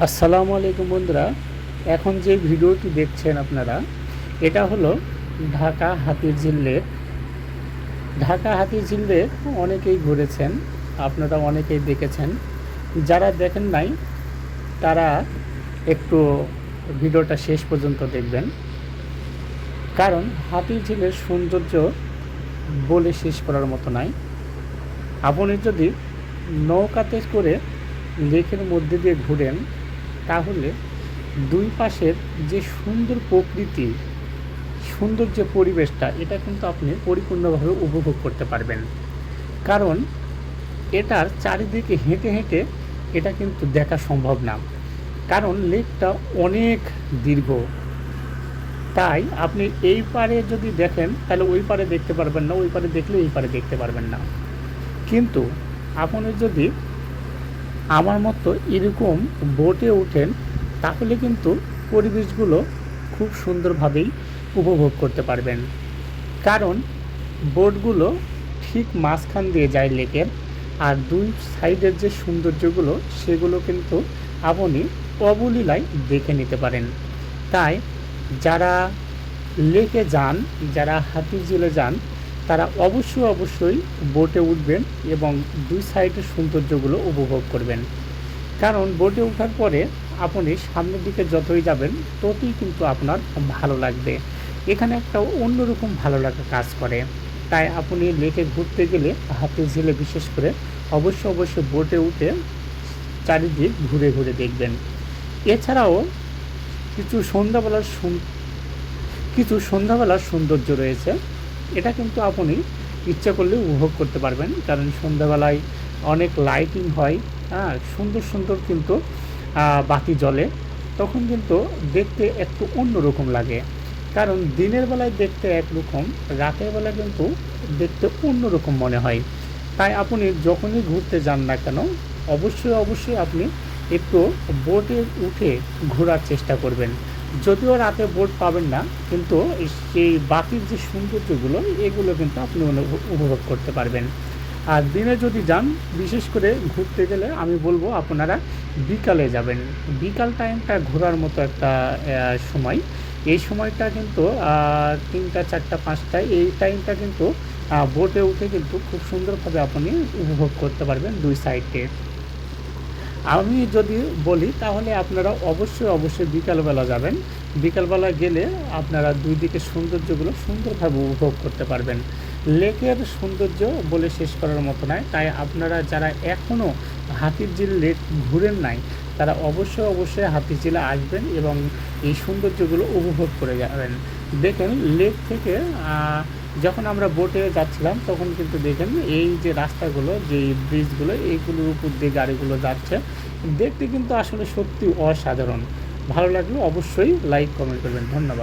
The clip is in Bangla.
আসসালামু আলাইকুম বন্ধুরা। এখন যে ভিডিওটি দেখছেন আপনারা, এটা হলো ঢাকা হাতিরঝিল লেক। ঢাকা হাতিরঝিল লেক অনেকেই ঘুরেছেন, আপনারা অনেকেই দেখেছেন। যারা দেখেন নাই তারা একটু ভিডিওটা শেষ পর্যন্ত দেখবেন, কারণ হাতিরঝিলের সৌন্দর্য বলে শেষ করার মতো নয়। আপনি যদি নৌকাতে করে লেকের মধ্যে দিয়ে ঘুরেন, তাহলে দুই পাশের যে সুন্দর প্রকৃতি, সুন্দর যে পরিবেশটা, এটা কিন্তু আপনি পরিপূর্ণভাবে উপভোগ করতে পারবেন। কারণ এটার চারিদিকে হেঁটে হেঁটে এটা কিন্তু দেখা সম্ভব না, কারণ লেকটা অনেক দীর্ঘ। তাই আপনি এই পারে যদি দেখেন তাহলে ওই পারে দেখতে পারবেন না, ওই পারে দেখলে এই পারে দেখতে পারবেন না। কিন্তু আপনি যদি আমার মতো এরকম বোটে ওঠেন, তাহলে কিন্তু পরিবেশগুলো খুব সুন্দরভাবেই উপভোগ করতে পারবেন। কারণ বোটগুলো ঠিক মাঝখান দিয়ে যায় লেকের, আর দুই সাইডের যে সৌন্দর্যগুলো সেগুলো কিন্তু আপনি অবলীলায় দেখে নিতে পারেন। তাই যারা লেকে যান, যারা হাতিরঝিলে যান, তারা অবশ্যই বোটে উঠবেন এবং দুই সাইডের সৌন্দর্যগুলো উপভোগ করবেন। কারণ বোটে ওঠার পরে আপনি সামনের দিকে যতই যাবেন ততই কিন্তু আপনার ভালো লাগবে। এখানে একটা অন্যরকম ভালো লাগা কাজ করে। তাই আপনি লেকে ঘুরতে গেলে হাতিরঝিলে বিশেষ করে অবশ্যই বোটে উঠে চারিদিক ঘুরে ঘুরে দেখবেন। এছাড়াও কিছু সন্ধ্যাবেলার সৌন্দর্য রয়েছে। এটা কিন্তু আপনি ইচ্ছা করলে উপভোগ করতে পারবেন, কারণ সন্ধ্যাবেলায় অনেক লাইটিং হয়। হ্যাঁ, সুন্দর কিন্তু বাতি জ্বলে, তখন কিন্তু দেখতে একটু অন্যরকম লাগে। কারণ দিনের বেলায় দেখতে একরকম, রাতের বেলায় কিন্তু দেখতে অন্যরকম মনে হয়। তাই আপনি যখনই ঘুরতে যান না কেন, অবশ্যই আপনি একটু বোটে উঠে ঘোরার চেষ্টা করবেন। যদিও রাতে বোট পাবেন না, কিন্তু সেই বাকির যে সৌন্দর্যগুলো এগুলো কিন্তু আপনি উপভোগ করতে পারবেন। আর দিনে যদি যান, বিশেষ করে ঘুরতে গেলে আমি বলবো আপনারা বিকালে যাবেন। বিকাল টাইমটা ঘোরার মতো একটা সময়। এই সময়টা কিন্তু ৩টা ৪টা ৫টা এই টাইমটা কিন্তু বোটে উঠে কিন্তু খুব সুন্দরভাবে আপনি উপভোগ করতে পারবেন দুই সাইডে। আমি যদি বলি তাহলে আপনারা অবশ্যই বিকালবেলা যাবেন। বিকালবেলা গেলে আপনারা দুই দিকের সৌন্দর্যগুলো সুন্দরভাবে উপভোগ করতে পারবেন। লেকের সৌন্দর্য বলে শেষ করার মতো নয়। তাই আপনারা যারা এখনও হাতিরঝিল লেক ঘুরেন নাই, তারা অবশ্যই হাতিরঝিলে আসবেন এবং এই সৌন্দর্যগুলো উপভোগ করে যাবেন। দেখেন লেক থেকে যখন আমরা বোটে যাচ্ছিলাম তখন কিন্তু দেখেন এই যে রাস্তাগুলো, যে ব্রিজগুলো, এইগুলোর উপর দিয়ে গাড়িগুলো যাচ্ছে, দেখতে কিন্তু আসলে সত্যি অসাধারণ। ভালো লাগলে অবশ্যই লাইক কমেন্ট করবেন। ধন্যবাদ।